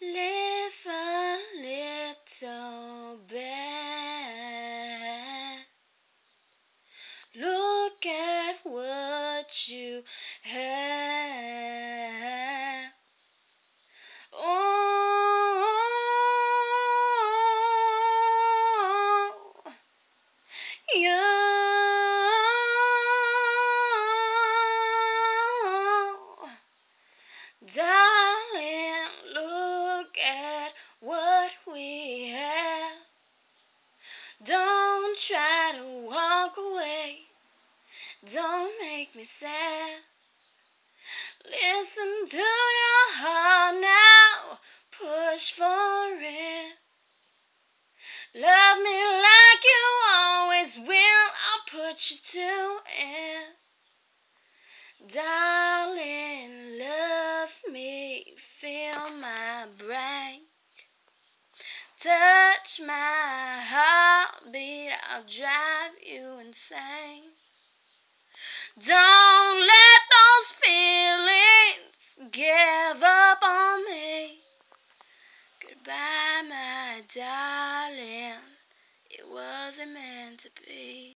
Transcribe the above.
Live a little bit. Look at what you have. Oh, you, darling, look at what we have. Don't try to walk away. Don't make me sad. Listen to your heart now. Push for it. Love me like you always will. I'll put you to it. Darling, love me. Feel my break. Touch my heartbeat. I'll drive you insane. Don't let those feelings give up on me. Goodbye, my darling. It wasn't meant to be.